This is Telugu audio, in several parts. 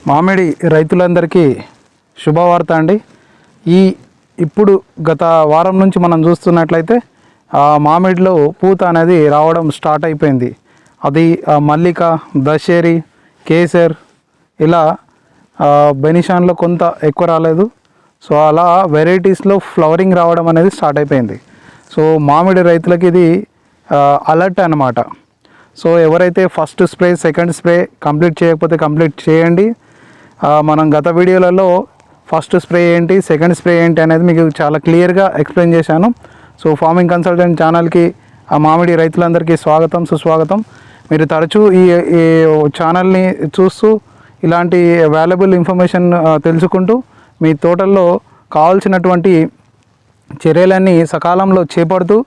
మామిడి రైతులందరికీ శుభవార్త అండి. ఇప్పుడు గత వారం నుంచి మనం చూస్తున్నట్లయితే మామిడిలో పూత అనేది రావడం స్టార్ట్ అయిపోయింది. అది మల్లిక, దశేరి, కేసర్ ఇలా బెనిషాన్లో కొంత ఎక్కువ రాలేదు. సో అలా వెరైటీస్లో ఫ్లవరింగ్ రావడం అనేది స్టార్ట్ అయిపోయింది. సో మామిడి రైతులకి ఇది అలర్ట్ అన్నమాట. సో ఎవరైతే first spray, second spray complete చేయకపోతే కంప్లీట్ చేయండి. మనం గత వీడియోలలో ఫస్ట్ స్ప్రే ఏంటి, సెకండ్ స్ప్రే ఏంటి అనేది మీకు చాలా క్లియర్గా ఎక్స్ప్లెయిన్ చేశాను. సో ఫార్మింగ్ కన్సల్టెంట్ ఛానల్కి మామిడి రైతులందరికీ స్వాగతం, సుస్వాగతం. మీరు తరచూ ఈ ఛానల్ని చూస్తూ ఇలాంటి వాల్యుబుల్ ఇన్ఫర్మేషన్ తెలుసుకుంటూ మీ తోటల్లో కావాల్సినటువంటి చర్యలన్నీ సకాలంలో చేపడుతూ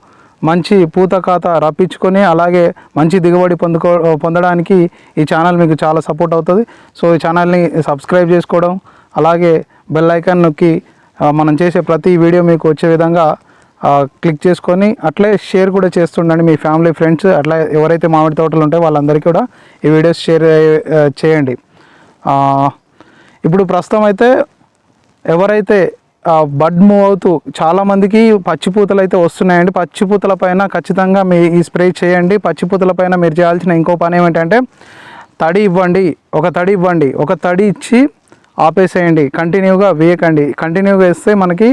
మంచి పూత ఖాతా రప్పించుకొని అలాగే మంచి దిగుబడి పొందడానికి ఈ ఛానల్ మీకు చాలా సపోర్ట్ అవుతుంది. సో ఈ ఛానల్ని సబ్స్క్రైబ్ చేసుకోవడం, అలాగే బెల్ ఐకాన్ నొక్కి మనం చేసే ప్రతి వీడియో మీకు వచ్చే విధంగా క్లిక్ చేసుకొని అట్లే షేర్ కూడా చేస్తుండండి మీ ఫ్యామిలీ, ఫ్రెండ్స్, అట్లా ఎవరైతే మామిడి తోటలు ఉంటాయో వాళ్ళందరికీ కూడా ఈ వీడియోస్ షేర్ చేయండి. ఇప్పుడు ప్రస్తుతం అయితే ఎవరైతే బడ్ మూవ్ అవుతూ చాలామందికి పచ్చిపూతలు అయితే వస్తున్నాయండి. పచ్చిపూతల పైన ఖచ్చితంగా మీ ఈ స్ప్రే చేయండి. పచ్చిపూతల పైన మీరు చేయాల్సిన ఇంకో పని ఏమిటంటే తడి ఇవ్వండి. ఒక తడి ఇచ్చి ఆపేసేయండి, కంటిన్యూగా వేయకండి. కంటిన్యూగా వేస్తే మనకి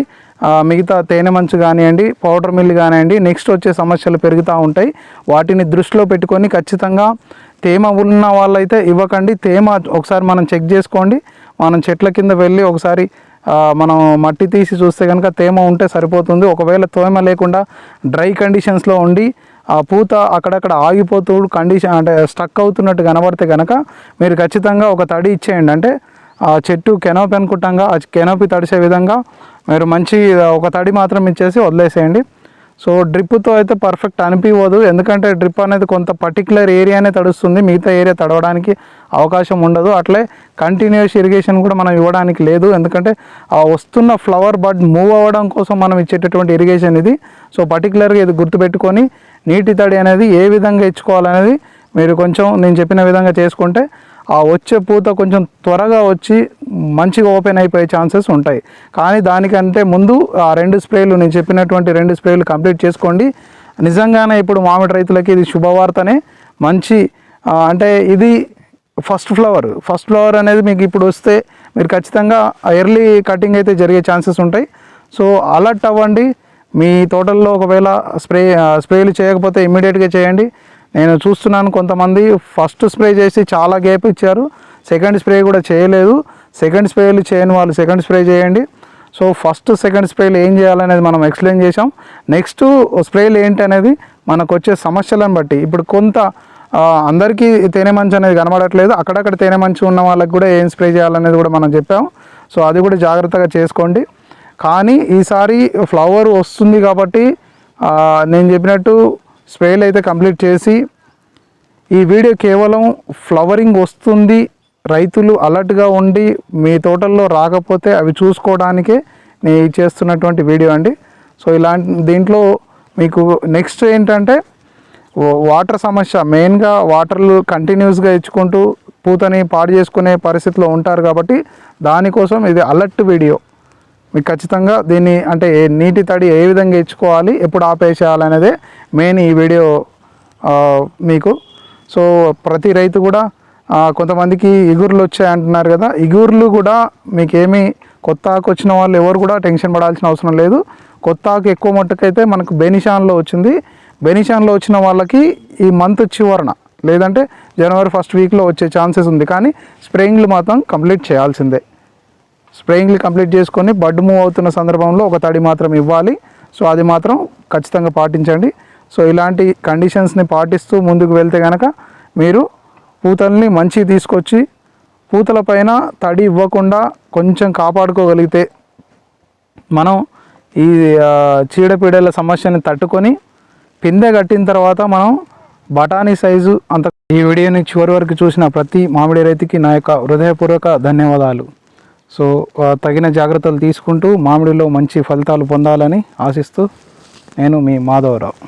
మిగతా తేనె మంచు కానివ్వండి, పౌడర్ మిల్ కానివ్వండి, నెక్స్ట్ వచ్చే సమస్యలు పెరుగుతూ ఉంటాయి. వాటిని దృష్టిలో పెట్టుకొని ఖచ్చితంగా తేమ ఉన్న వాళ్ళైతే ఇవ్వకండి. తేమ ఒకసారి మనం చెక్ చేసుకోండి. మనం చెట్ల కింద వెళ్ళి ఒకసారి మనం మట్టి తీసి చూస్తే కనుక తేమ ఉంటే సరిపోతుంది. ఒకవేళ తేమ లేకుండా డ్రై కండిషన్స్లో ఉండి ఆ పూత అక్కడక్కడ ఆగిపోతూ కండిషన్ అంటే స్టక్ అవుతున్నట్టు కనబడితే కనుక మీరు ఖచ్చితంగా ఒక తడి ఇచ్చేయండి. అంటే ఆ చెట్టు కెనోపి అనుకుంటాంగా ఆ కెనోపి తడిసే విధంగా మీరు మంచి ఒక తడి మాత్రం ఇచ్చేసి వదిలేసేయండి. సో డ్రిప్తో అయితే పర్ఫెక్ట్ అనిపించదు, ఎందుకంటే డ్రిప్ అనేది కొంత పర్టికులర్ ఏరియానే తడుస్తుంది, మిగతా ఏరియా తడవడానికి అవకాశం ఉండదు. అట్లే కంటిన్యూస్ ఇరిగేషన్ కూడా మనం ఇవ్వడానికి లేదు, ఎందుకంటే ఆ వస్తున్న ఫ్లవర్ బడ్ మూవ్ అవ్వడం కోసం మనం ఇచ్చేటటువంటి ఇరిగేషన్ ఇది. సో పర్టికులర్గా ఇది గుర్తుపెట్టుకొని నీటి తడి అనేది ఏ విధంగా ఇచ్చుకోవాలనేది మీరు కొంచెం నేను చెప్పిన విధంగా చేసుకుంటే ఆ వచ్చే పూత కొంచెం త్వరగా వచ్చి మంచిగా ఓపెన్ అయిపోయే ఛాన్సెస్ ఉంటాయి. కానీ దానికంటే ముందు ఆ నేను చెప్పినటువంటి 2 స్ప్రేలు కంప్లీట్ చేసుకోండి. నిజంగానే ఇప్పుడు మామిడి రైతులకి ఇది శుభవార్తనే. మంచి అంటే ఇది ఫస్ట్ ఫ్లవర్ అనేది మీకు ఇప్పుడు వస్తే మీరు ఖచ్చితంగా ఎర్లీ కటింగ్ అయితే జరిగే ఛాన్సెస్ ఉంటాయి. సో అలర్ట్ అవ్వండి. మీ తోటల్లో ఒకవేళ స్ప్రేలు చేయకపోతే ఇమ్మీడియట్గా చేయండి. నేను చూస్తున్నాను కొంతమంది ఫస్ట్ స్ప్రే చేసి చాలా గ్యాప్ ఇచ్చారు, సెకండ్ స్ప్రే కూడా చేయలేదు. సెకండ్ స్ప్రేలు చేయని వాళ్ళు సెకండ్ స్ప్రే చేయండి. సో ఫస్ట్, సెకండ్ స్ప్రేలు ఏం చేయాలనేది మనం ఎక్స్ప్లెయిన్ చేసాం. నెక్స్ట్ స్ప్రేలు ఏంటి అనేది మనకు వచ్చే సమస్యలను బట్టి ఇప్పుడు కొంత అందరికీ తేనె మంచు అనేది కనబడట్లేదు. అక్కడక్కడ తేనె మంచు ఉన్న వాళ్ళకి కూడా ఏం స్ప్రే చేయాలనేది కూడా మనం చెప్పాం. సో అది కూడా జాగ్రత్తగా చేసుకోండి. కానీ ఈసారి ఫ్లవర్ వస్తుంది కాబట్టి నేను చెప్పినట్టు స్ప్రేలు అయితే కంప్లీట్ చేసి ఈ వీడియో కేవలం ఫ్లవరింగ్ వస్తుంది, రైతులు అలర్ట్గా ఉండి మీ తోటల్లో రాకపోతే అవి చూసుకోవడానికే నేను చేస్తున్నటువంటి వీడియో అండి. సో దీంట్లో మీకు నెక్స్ట్ ఏంటంటే వాటర్ సమస్య, మెయిన్గా వాటర్లు కంటిన్యూస్గా ఇచ్చుకుంటూ పూతని పాడు చేసుకునే పరిస్థితిలో ఉంటారు కాబట్టి దానికోసం ఇది అలర్ట్ వీడియో. మీకు ఖచ్చితంగా దీన్ని అంటే నీటి తడి ఏ విధంగా ఇచ్చుకోవాలి, ఎప్పుడు ఆపేసేయాలనేదే మెయిన్ ఈ వీడియో మీకు. సో ప్రతి రైతు కూడా కొంతమందికి ఇగుర్లు వచ్చాయి అంటున్నారు కదా, ఇగుర్లు కూడా మీకేమీ కొత్త ఆకు వచ్చిన వాళ్ళు ఎవరు కూడా టెన్షన్ పడాల్సిన అవసరం లేదు. కొత్త ఆకు ఎక్కువ మట్టుకైతే మనకు బెనిషాన్లో వచ్చింది. బెనిషాన్లో వచ్చిన వాళ్ళకి ఈ మంత్ చివరన లేదంటే జనవరి ఫస్ట్ వీక్లో వచ్చే ఛాన్సెస్ ఉంది. కానీ స్ప్రేయింగ్లు మాత్రం కంప్లీట్ చేయాల్సిందే. స్ప్రేయింగ్లు కంప్లీట్ చేసుకొని బడ్ మూవ్ అవుతున్న సందర్భంలో ఒక తడి మాత్రం ఇవ్వాలి. సో అది మాత్రం ఖచ్చితంగా పాటించండి. సో ఇలాంటి కండిషన్స్ని పాటిస్తూ ముందుకు వెళ్తే కనుక మీరు పూతల్ని మంచి తీసుకొచ్చి పూతల పైన తడి ఇవ్వకుండా కొంచెం కాపాడుకోగలిగితే మనం ఈ చీడపీడల సమస్యని తట్టుకొని పిందె కట్టిన తర్వాత మనం బఠానీ సైజు అంత. ఈ వీడియోని చివరి వరకు చూసిన ప్రతి మామిడి రైతుకి నా యొక్క హృదయపూర్వక ధన్యవాదాలు. సో తగిన జాగ్రత్తలు తీసుకుంటూ మామిడిలో మంచి ఫలితాలు పొందాలని ఆశిస్తూ నేను మీ మాధవరావు.